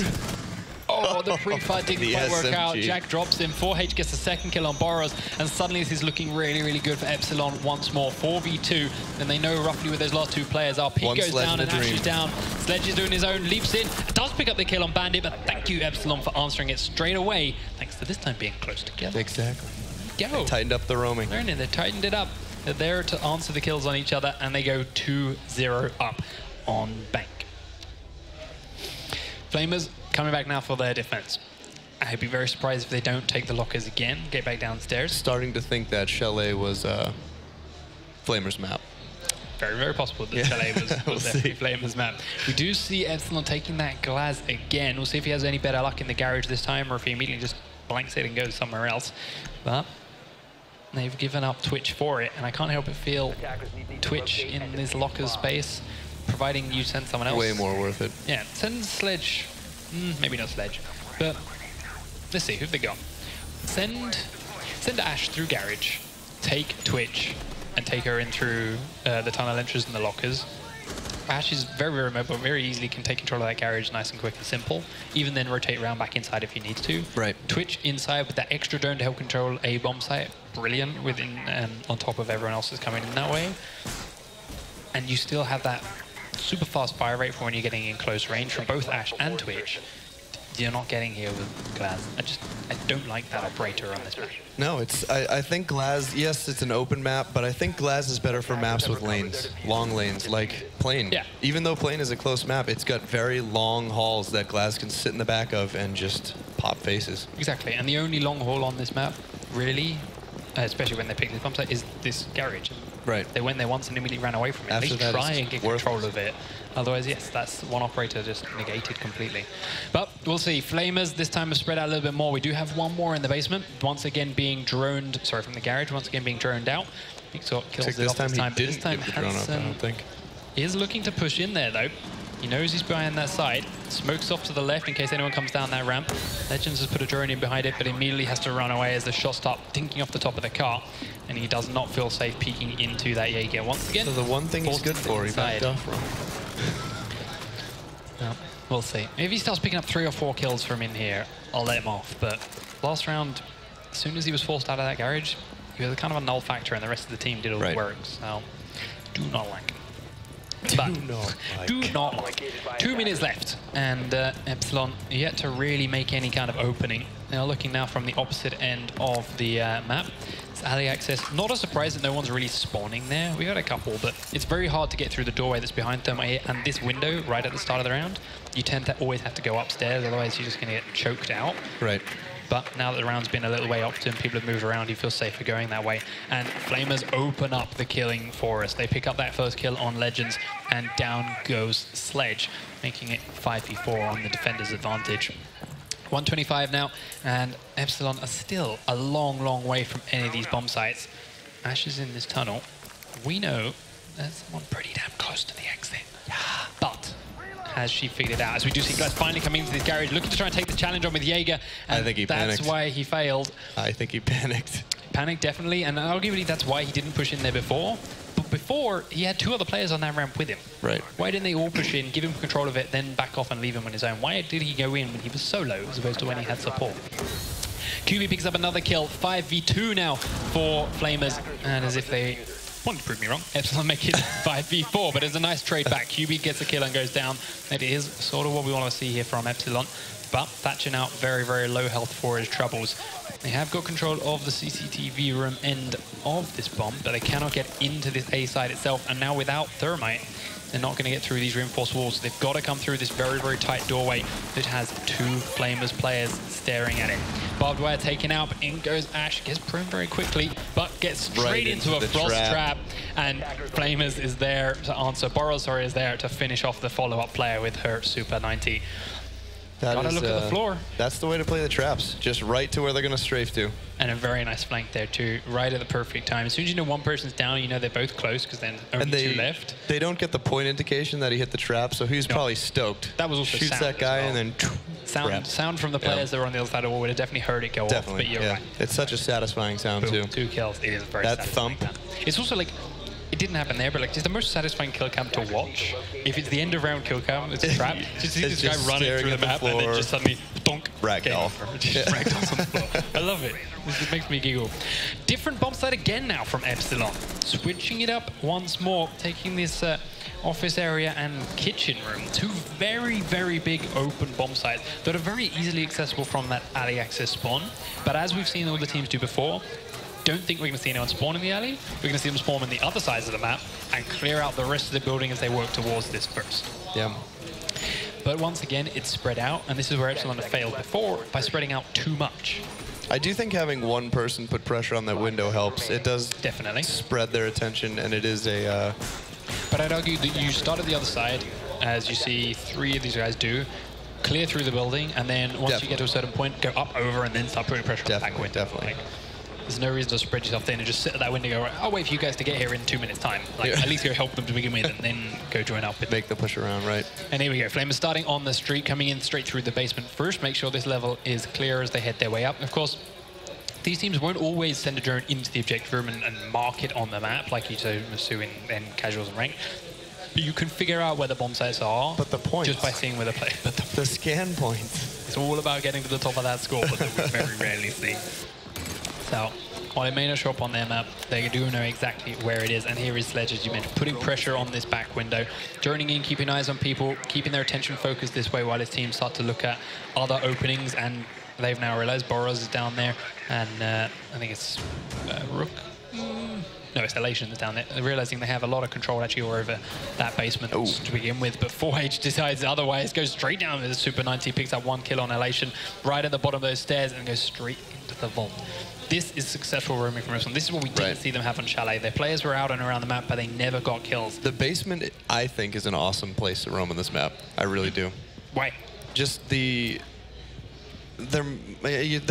Oh, the pre-fight didn't quite work out. Jack drops him. 4H gets the 2nd kill on Boros, and suddenly this is looking really, really good for Epsilon once more. 4v2, and they know roughly where those last 2 players are. Pete goes down and Ash is down. Sledge is doing his own, leaps in, does pick up the kill on Bandit, but thank you, Epsilon, for answering it straight away, thanks to this time being close together. Exactly. Go. They tightened up the roaming. They tightened it up. They're there to answer the kills on each other, and they go 2-0 up on Bank. Flamers coming back now for their defense. I'd be very surprised if they don't take the lockers again, get back downstairs. Starting to think that Chalet was Flamers' map. Very, very possible that Chalet was definitely Flamers' map. We do see Epsilon taking that glass again. We'll see if he has any better luck in the garage this time, or if he immediately just blanks it and goes somewhere else. But they've given up Twitch for it, and I can't help but feel Twitch in this locker space, providing you send someone else. Way more worth it. Yeah, send Sledge. Maybe not Sledge, but let's see, who've they got? Send Ash through garage, take Twitch, and take her in through the tunnel entrance and the lockers. Ash is very, very mobile, very easily can take control of that garage nice and quick and simple. Even then rotate around back inside if he needs to. Right. Twitch inside with that extra drone to help control a bomb site. Brilliant within on top of everyone else that's coming in that way. And you still have that super fast fire rate for when you're getting in close range from both Ash and Twitch. You're not getting here with Glaz. I don't like that operator on this map. No, I think Glaz, yes, it's an open map, but I think Glaz is better for maps with lanes, long lanes, like Plane. Yeah. Even though Plane is a close map, it's got very long hauls that Glaz can sit in the back of and just pop faces. Exactly, and the only long haul on this map, really, especially when they pick this bomb site, is this garage. Right. They went there once and immediately ran away from it. After They that, try and get worthless. control of it. Otherwise, yes, that's one operator just negated completely. But we'll see. Flamers this time have spread out a little bit more. We do have one more in the basement, once again being droned, sorry, from the garage, once again being droned out. So kills it off this time. But this time Hansen is looking to push in there, though. He knows he's behind that side. Smokes off to the left in case anyone comes down that ramp. Legends has put a drone in behind it, but immediately has to run away as the shots start dinking off the top of the car. And he does not feel safe peeking into that Jaeger once again. So the one thing he's good for, he backed off from. Well, we'll see. If he starts picking up 3 or 4 kills from in here, I'll let him off. But last round, as soon as he was forced out of that garage, he was kind of a null factor, and the rest of the team did all the work. So do not like him. But do not like. 2 minutes left, and Epsilon yet to really make any kind of opening. They are looking now from the opposite end of the map. It's alley access. Not a surprise that no one's really spawning there. We got a couple, but it's very hard to get through the doorway that's behind them. And this window right at the start of the round, you tend to always have to go upstairs, otherwise you're just going to get choked out. Right. But now that the round's been a little way up to him, people have moved around, he feels safer going that way. And Flamers open up the killing for us. They pick up that first kill on Legends, and down goes Sledge, making it 5v4 on the defender's advantage. 125 now, and Epsilon are still a long, long way from any of these bomb sites. Ash is in this tunnel. We know there's someone pretty damn close to the exit. But has she figured it out? As we do see Glass finally coming into this garage, looking to try and take the challenge on with Jaeger. And I think he panicked. That's why he failed. I think he panicked. Panicked, definitely, and arguably that's why he didn't push in there before. But before, he had 2 other players on that ramp with him. Right. Why didn't they all push in, give him control of it, then back off and leave him on his own? Why did he go in when he was solo as opposed to when he had support? QB picks up another kill, 5v2 now for Flamers, and as if they wanted to prove me wrong, Epsilon make it 5v4, but it's a nice trade back. QB gets a kill and goes down. That is sort of what we want to see here from Epsilon. But Thatcher now very, very low health for his troubles. They have got control of the CCTV room end of this bomb, but they cannot get into this A side itself. And now without Thermite, they're not going to get through these reinforced walls. They've got to come through this very, very tight doorway that has 2 Flamers players staring at it. Barbed wire taken out, but in goes Ash. Gets prone very quickly, but gets straight into a frost trap. And Flamers is there to answer. Boros, sorry, is there to finish off the follow-up player with her Super 90. Gotta look at the floor. That's the way to play the traps. Just right to where they're going to strafe to. And a very nice flank there too, right at the perfect time. As soon as you know one person's down, you know they're both close because then only 2 left. They don't get the point indication that he hit the trap, so he's probably stoked. That was also shoots sound that guy well. and then sound from the players that were on the other side of the wall would have definitely heard it go off. But you're right. It's such a satisfying sound. Boom, too. 2 kills. It is very that satisfying. thump. It's also like, it didn't happen there, but like, it's the most satisfying kill cam to watch. If it's the end of round kill cam, it's a trap. Just see this guy running through the map and then just suddenly, donk, ragdoll. Just ragdolls on the floor. I love it. It makes me giggle. Different bomb site again now from Epsilon. Switching it up once more, taking this office area and kitchen room. 2 very, very big open bomb sites that are very easily accessible from that alley access spawn. But as we've seen all the teams do before, don't think we're going to see anyone spawn in the alley. We're going to see them spawn in the other sides of the map and clear out the rest of the building as they work towards this first. Yeah. But once again, it's spread out, and this is where Epsilon have failed before by spreading out too much. I do think having one person put pressure on that window helps. It does definitely spread their attention, and it is a... But I'd argue that you start at the other side, as you see 3 of these guys do, clear through the building, and then once you get to a certain point, go up over and then start putting pressure on the back window. Definitely. Like, there's no reason to spread yourself thin and just sit at that window and go, right, I'll wait for you guys to get here in 2 minutes' time. Like, at least go help them to begin with, and then go join up. Make the push around, right. And here we go. Flame is starting on the street, coming in straight through the basement first. Make sure this level is clear as they head their way up. Of course, these teams won't always send a drone into the objective room and mark it on the map, like you do in casuals and rank. But you can figure out where the bomb sites are just by seeing where they're playing. But the scan points. It's all about getting to the top of that score, but that we very rarely see. So, while it may not show up on their map, they do know exactly where it is. And here is Sledge, as you mentioned, putting pressure on this back window, joining in, keeping eyes on people, keeping their attention focused this way while his team start to look at other openings. And they've now realized Boros is down there, and I think it's Rook. No, it's Elation that's down there. They're realizing they have a lot of control actually over that basement to begin with, but 4H decides otherwise, goes straight down with the Super 90, picks up 1 kill on Elation right at the bottom of those stairs and goes straight into the vault. This is successful roaming from Epsilon. This is what we didn't see them have on Chalet. Their players were out and around the map, but they never got kills. The basement, I think, is an awesome place to roam on this map. I really do. Why? Just they're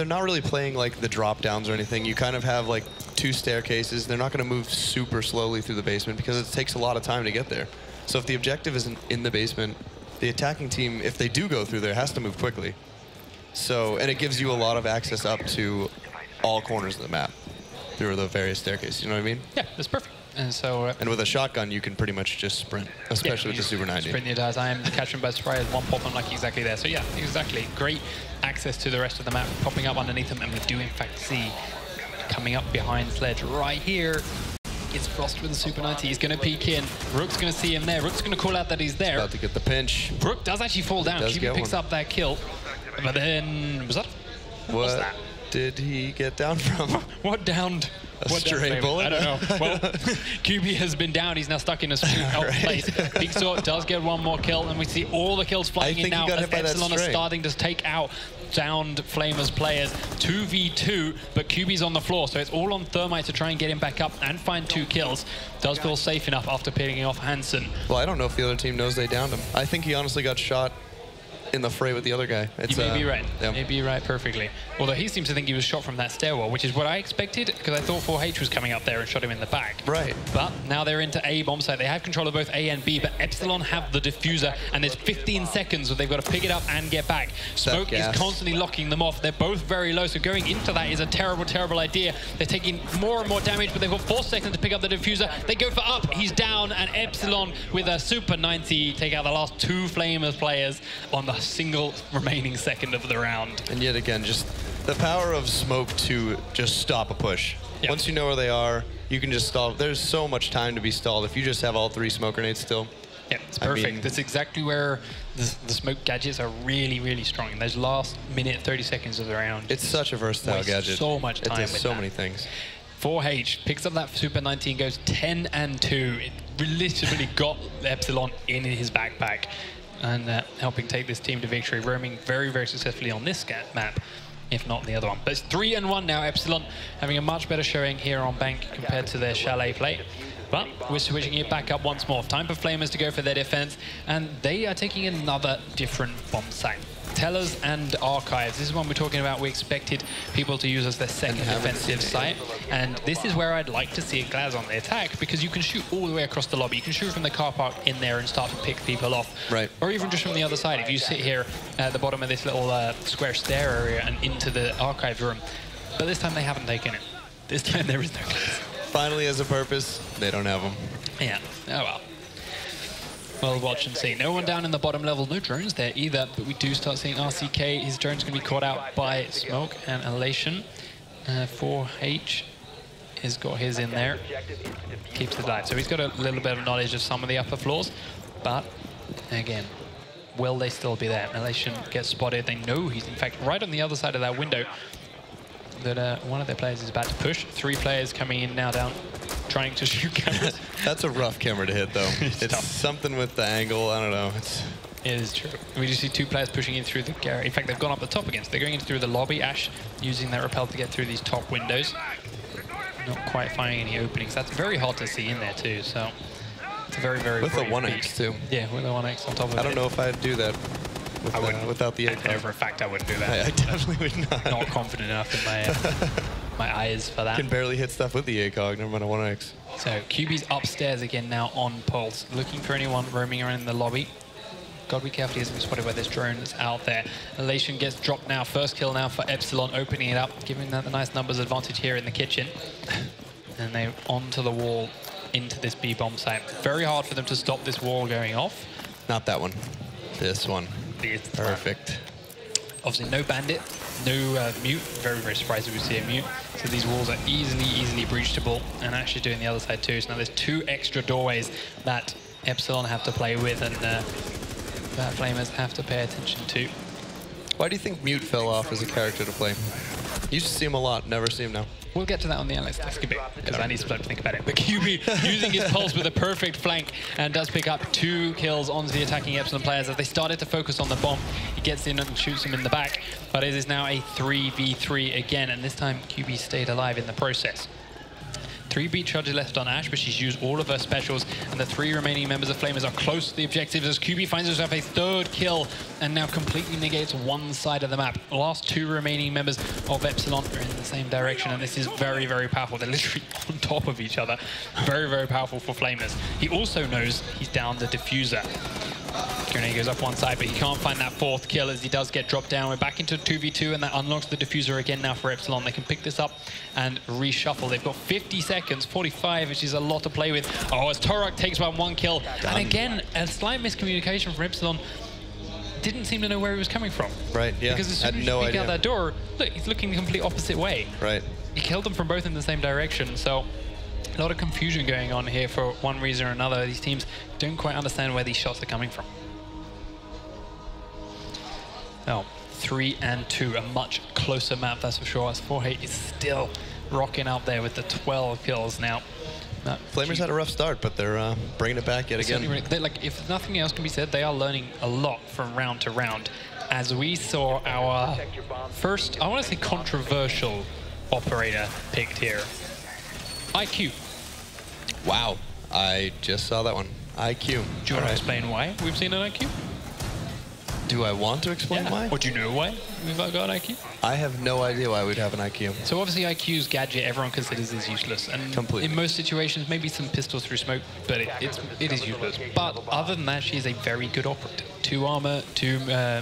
not really playing like the drop downs or anything. You kind of have like 2 staircases. They're not going to move super slowly through the basement because it takes a lot of time to get there. So if the objective isn't in the basement, the attacking team, if they do go through there, has to move quickly. So, and it gives you a lot of access up to all corners of the map through the various staircases. You know what I mean? Yeah, that's perfect. And so, and with a shotgun, you can pretty much just sprint, especially with the Super 90. Sprint the entire time, catch them by surprise, one pop them like exactly there. So yeah, exactly. Great access to the rest of the map, popping up underneath them, and we do in fact see coming up behind Sledge right here. It's Frost with the Super 90. He's going to peek in. Rook's going to see him there. Rook's going to call out that he's there. About to get the pinch. Rook does actually fall down. QB picks up that kill. But then, was that? What's that? Did he get down from? What downed? A stray bullet? I don't know. Well, QB has been down. He's now stuck in a place. Big Sword does get 1 more kill, and we see all the kills flying in now as Epsilon is starting to take out downed Flamers players. 2v2, but QB's on the floor, so it's all on Thermite to try and get him back up and find 2 kills. Does feel safe enough after picking off Hansen. Well, I don't know if the other team knows they downed him. I think he honestly got shot in the fray with the other guy. You may be right. Yeah. You may be right perfectly. Although he seems to think he was shot from that stairwell, which is what I expected, because I thought 4H was coming up there and shot him in the back. Right. But now they're into A bomb site. They have control of both A and B, but Epsilon have the diffuser, and there's 15 seconds where they've got to pick it up and get back. Smoke is constantly locking them off. They're both very low, so going into that is a terrible, terrible idea. They're taking more and more damage, but they've got 4 seconds to pick up the diffuser. They go for up. He's down, and Epsilon with a Super 90 take out the last 2 Flamers players on the single remaining second of the round. And yet again, just the power of smoke to just stop a push. Yep. Once you know where they are, you can just stall. There's so much time to be stalled if you just have all 3 smoke grenades still. Yeah, it's perfect. I mean, that's exactly where the smoke gadgets are really, really strong. In those last minute, 30 seconds of the round. It's such a versatile gadget. So much time with so many things. 4H picks up that Super 19, goes 10 and 2. It literally got Epsilon in his backpack, and helping take this team to victory, roaming very, very successfully on this map, if not the other one. But it's 3 and 1 now. Epsilon having a much better showing here on Bank compared to their Chalet play. But we're switching it back up once more. Time for Flamers to go for their defense, and they are taking another different bomb site. Tellers and Archives. This is one we're talking about. We expected people to use as their second defensive site, and this is where I'd like to see a Glaz on the attack, because you can shoot all the way across the lobby. You can shoot from the car park in there and start to pick people off. Right. Or even just from the other side. If you sit here at the bottom of this little square stair area and into the archive room. But this time they haven't taken it. This time there is no Glaz. Finally has a purpose. They don't have them. Yeah. Oh well. We'll watch and see. No one down in the bottom level. No drones there either, but we do start seeing RCK. His drone's going to be caught out by Smoke and Elation. 4H has got his in there. Keeps it alive. So he's got a little bit of knowledge of some of the upper floors, but again, will they still be there? Elation gets spotted. They know he's in fact right on the other side of that window. that one of their players is about to push. 3 players coming in now down, trying to shoot cameras. That's a rough camera to hit, though. It's something with the angle. I don't know. It is true. We just see 2 players pushing in through the garage. In fact, they've gone up the top again. So they're going in through the lobby. Ash using that rappel to get through these top windows. Not quite finding any openings. That's very hard to see in there, too. So it's a very, very with a 1x, too. Yeah, with a 1x on top of it. I don't know if I'd do that without the ACOG. For a fact, I wouldn't do that. I definitely would not. Not confident enough in my my eyes for that. Can barely hit stuff with the ACOG, never mind a 1x. So QB's upstairs again now on Pulse, looking for anyone roaming around in the lobby. Got to be careful, he hasn't spotted where this drone is out there. Elation gets dropped now. First kill now for Epsilon, opening it up, giving that the nice numbers advantage here in the kitchen. And they onto the wall into this B-bomb site. Very hard for them to stop this wall going off. Not that one. This one. Perfect. Obviously no bandit, no mute. Very, very surprised if we see a mute. So these walls are easily breachable, and actually doing the other side too. So now there's 2 extra doorways that Epsilon have to play with, and that Flamers have to pay attention to. Why do you think mute fell off as a character to play? Used to see him a lot, never see him now. We'll get to that on the analyst desk a bit, because I need some time to think about it. But QB using his pulse with a perfect flank and does pick up 2 kills on the attacking Epsilon players as they started to focus on the bomb. He gets in and shoots him in the back, but it is now a 3v3 again, and this time QB stayed alive in the process. 3 beat charges left on Ash, but she's used all of her specials, and the 3 remaining members of Flamers are close to the objectives as QB finds herself a 3rd kill and now completely negates one side of the map. The last 2 remaining members of Epsilon are in the same direction, and this is very, very powerful. They're literally on top of each other. Very, very powerful for Flamers. He also knows he's down the diffuser. Grenade goes up one side, but he can't find that 4th kill as he does get dropped down. We're back into 2v2, and that unlocks the diffuser again now for Epsilon. They can pick this up and reshuffle. They've got 50 seconds, 45, which is a lot to play with. Oh, as Torok takes 1 kill. And again, a slight miscommunication from Epsilon. Didn't seem to know where he was coming from. Right, yeah. Because as soon as you peek out that door, look, he's looking the complete opposite way. Right. He killed them from both in the same direction, so a lot of confusion going on here for one reason or another. These teams don't quite understand where these shots are coming from. Oh, 3 and 2, a much closer map, that's for sure. As 4-8 is still rocking up there with the 12 kills now. Flamers had a rough start, but they're bringing it back yet again. Like, if nothing else can be said, they are learning a lot from round to round. As we saw our first, I want to say controversial operator picked here. IQ. Wow, I just saw that one. IQ. Do you want to explain why we've seen an IQ? Do I want to explain why? Or do you know why we've got an IQ? I have no idea why we'd have an IQ. So obviously IQ's gadget everyone considers is useless. And in most situations, maybe some pistols through smoke, but it is useless. But other than that, she is a very good operator. 2 armor, 2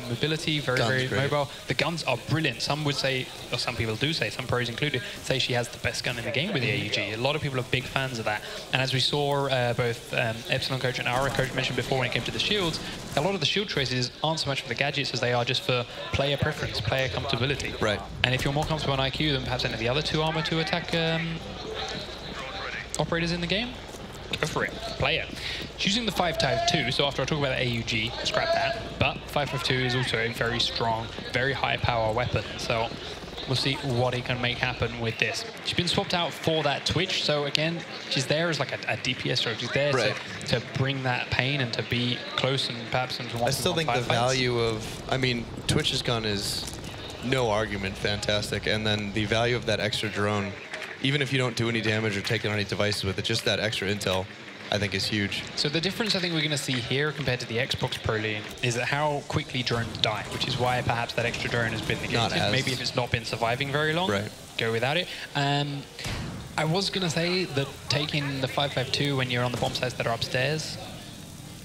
mobility, very mobile. The guns are brilliant. Some would say, or some people do say, some pros included, say she has the best gun in the game with the AUG. A lot of people are big fans of that. And as we saw both Epsilon coach and our coach mentioned before when it came to the shields, a lot of the shield choices aren't so much for the gadgets as they are just for player preference, player comfortability. Right. And if you're more comfortable on IQ than perhaps any of the other 2 armor to attack operators in the game, go for it, play it. She's using the 5.2, so after I talk about the AUG, scrap that. But 5.2 is also a very strong, very high power weapon. So we'll see what he can make happen with this. She's been swapped out for that Twitch, so again, she's there as like a DPS stroke. She's there to bring that pain and to be close and perhaps into one. I still think the value of, I mean, Twitch's gun is no argument fantastic, and then the value of that extra drone, even if you don't do any damage or take on any devices with it, just that extra intel, I think is huge. So the difference I think we're going to see here compared to the Xbox Pro League is that how quickly drones die, which is why perhaps that extra drone has been negated. Maybe if it's not been surviving very long, go without it. I was going to say that taking the 5.2 when you're on the bomb sites that are upstairs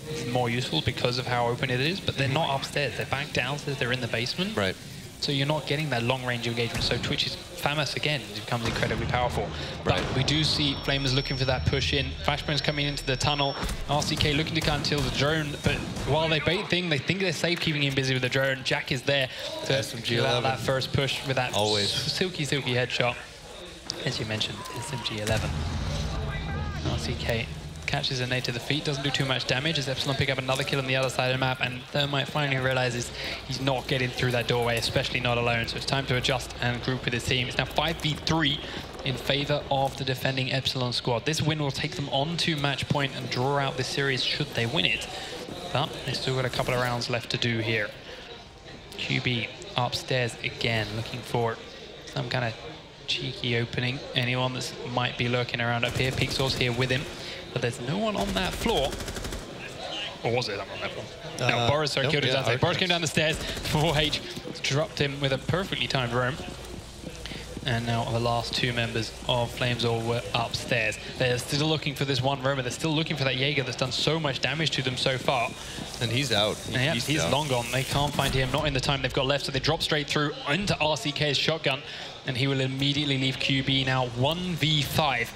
is more useful because of how open it is, but they're not upstairs. They're back downstairs. They're in the basement. Right. So you're not getting that long-range engagement. So Twitch is famous again. It becomes incredibly powerful. But we do see Flamers looking for that push in. Flashbang's coming into the tunnel. RCK looking to conceal the drone. But while they bait thing, they think they're safe keeping him busy with the drone. Jack is there to allow that first push with that silky headshot. As you mentioned, SMG-11. RCK catches a nade to the feet, doesn't do too much damage as Epsilon pick up another kill on the other side of the map, and Thermite finally realizes he's not getting through that doorway, especially not alone, so it's time to adjust and group with his team. It's now 5v3 in favor of the defending Epsilon squad. This win will take them on to match point and draw out this series should they win it, but they've still got a couple of rounds left to do here. QB upstairs again, looking for some kind of cheeky opening. Anyone that might be lurking around up here. Pixel's here with him, but there's no one on that floor. Or was there someone on that floor? No, Boris killed his outside. Boris came down the stairs. 4H dropped him with a perfectly timed roam. And now the last two members of FlamesOR were upstairs. They're still looking for this one roamer. They're still looking for that Jaeger that's done so much damage to them so far. And he's out. Yeah, he's long gone. They can't find him, not in the time they've got left. So they drop straight through into RCK's shotgun. And he will immediately leave QB now 1v5.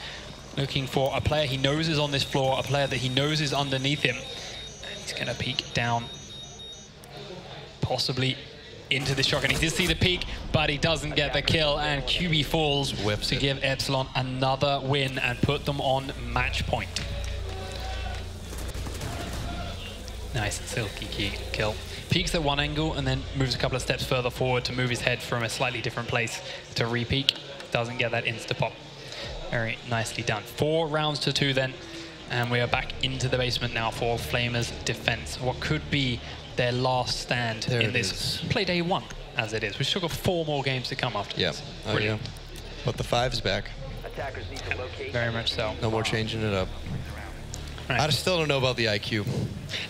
Looking for a player he knows is on this floor, a player that he knows is underneath him. And he's going to peek down, possibly into the shotgun. He did see the peek, but he doesn't get the kill, and QB falls to give Epsilon another win and put them on match point. Nice silky kill. Peeks at one angle and then moves a couple of steps further forward to move his head from a slightly different place to re-peek. Doesn't get that insta-pop. Very nicely done. 4 rounds to 2 then, and we are back into the basement now for Flamers defense. What could be their last stand in this play day 1, as it is. We've still got 4 more games to come after this. Oh, yeah. But the 5's back. Attackers need to locate. Very much so. No more changing it up. Right. I still don't know about the IQ.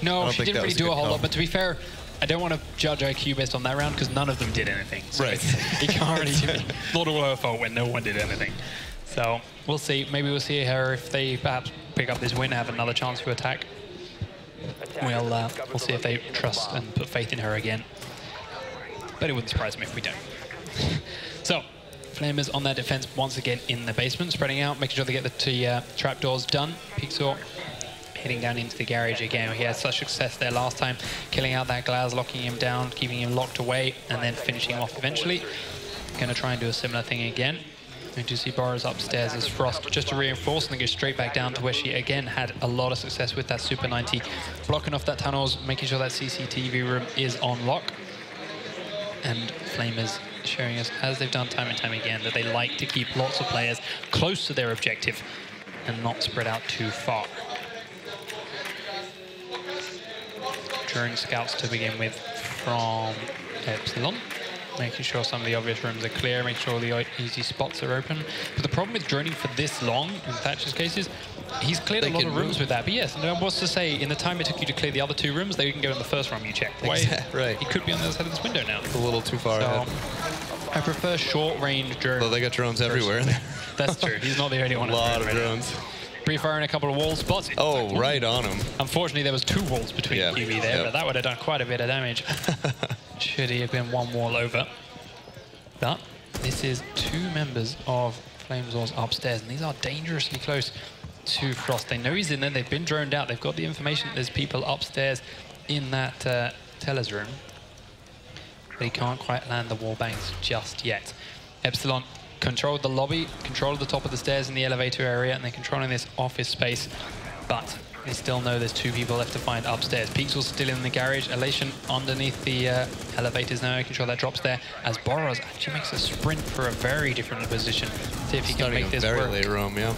No, she didn't really do a whole lot, but to be fair, I don't want to judge IQ based on that round because none of them did anything. So right. You can't really do it. Not all her fault when no one did anything. So we'll see. Maybe we'll see her if they perhaps pick up this win, have another chance to attack. We'll see if they trust and put faith in her again. But it wouldn't surprise me if we don't. So, Flamers on their defense once again in the basement, spreading out, making sure they get the trapdoors done. Pixel heading down into the garage again. He had such success there last time, killing out that glass, locking him down, keeping him locked away, and then finishing him off eventually. Going to try and do a similar thing again. We do see Boris upstairs as Frost just to reinforce and then go straight back down to where she again had a lot of success with that Super 90, blocking off that tunnels, making sure that CCTV room is on lock. And Flamers showing us, as they've done time and time again, that they like to keep lots of players close to their objective and not spread out too far. Drawing scouts to begin with from Epsilon. Making sure some of the obvious rooms are clear, making sure the easy spots are open. But the problem with droning for this long, in Thatcher's case, is he's cleared a lot of rooms with that. But yes, no one wants to say, in the time it took you to clear the other 2 rooms, they can go in the first room you checked. Right. He could be on the other side of this window now. It's a little too far ahead. I prefer short-range drones. Well, they got drones everywhere. That's true. He's not the only one. A lot of drones. Pre-firing a couple of wall spots. Oh, right on him. Unfortunately, there was 2 walls between QB there, but that would have done quite a bit of damage. Should he have been 1 wall over. But this is 2 members of FlamesOR's upstairs, and these are dangerously close to Frost. They know he's in there. They've been droned out. They've got the information that there's people upstairs in that teller's room. But he can't quite land the wall bangs just yet. Epsilon controlled the lobby, controlled the top of the stairs in the elevator area, and they're controlling this office space. But they still know there's 2 people left to find upstairs. Pixel's still in the garage. Elation underneath the elevators now, making sure that drops there. As Boros actually makes a sprint for a very different position. See if he can make this work. Very late roam, yeah.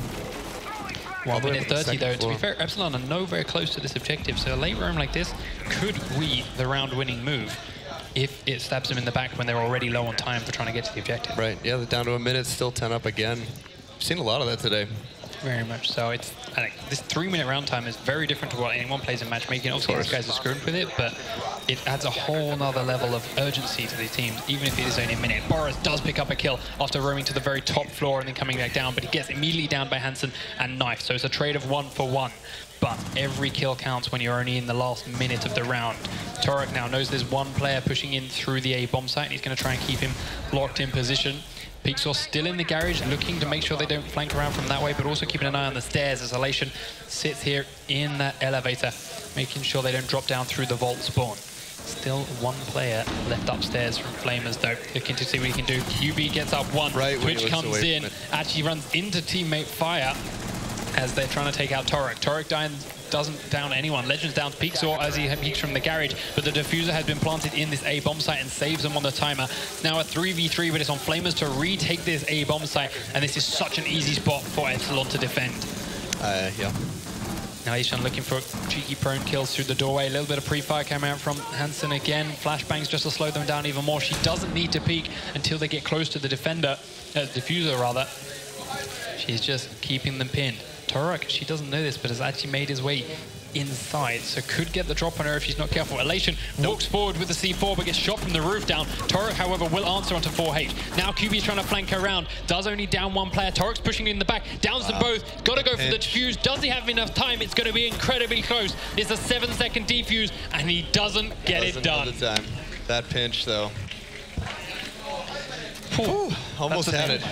1 minute 30 though. To be fair, Epsilon are no very close to this objective, so a late roam like this could be the round-winning move if it stabs them in the back when they're already low on time for trying to get to the objective. Right, yeah, they're down to a minute, still 10 up again. I've seen a lot of that today. Very much so. I think this 3-minute round time is very different to what anyone plays in matchmaking. Obviously, these guys are screwed with it, but it adds a whole nother level of urgency to these teams, even if it is only a minute. Boris does pick up a kill after roaming to the very top floor and then coming back down, but he gets immediately down by Hansen and Knife. So it's a trade of 1 for 1. But every kill counts when you're only in the last minute of the round. Torek now knows there's 1 player pushing in through the A bomb site, and he's going to try and keep him locked in position. Pixel still in the garage, looking to make sure they don't flank around from that way, but also keeping an eye on the stairs as Elation sits here in that elevator, making sure they don't drop down through the vault spawn. Still 1 player left upstairs from Flamers, though, looking to see what he can do. QB gets up 1, Twitch comes in, actually runs into teammate Fire, as they're trying to take out Torek. Torek doesn't down anyone. Legends downs Peaksor as he peeks from the garage, but the diffuser has been planted in this A bomb site and saves them on the timer. Now a 3v3, but it's on Flamers to retake this A bomb site, and this is such an easy spot for Epsilon to defend. Yeah. Now Ishan looking for cheeky prone kills through the doorway. A little bit of pre-fire coming out from Hansen again. Flashbangs just to slow them down even more. She doesn't need to peek until they get close to the diffuser rather. She's just keeping them pinned. Torek, she doesn't know this, but has actually made his way inside, so could get the drop on her if she's not careful. Elation walks forward with the C4, but gets shot from the roof down. Torek, however, will answer onto 4H. Now QB is trying to flank her around. Does only down one player. Torek's pushing in the back. Downs them both. Got to go for the defuse. Does he have enough time? It's going to be incredibly close. It's a 7-second defuse, and he doesn't get it done. That pinch, though. Almost had it.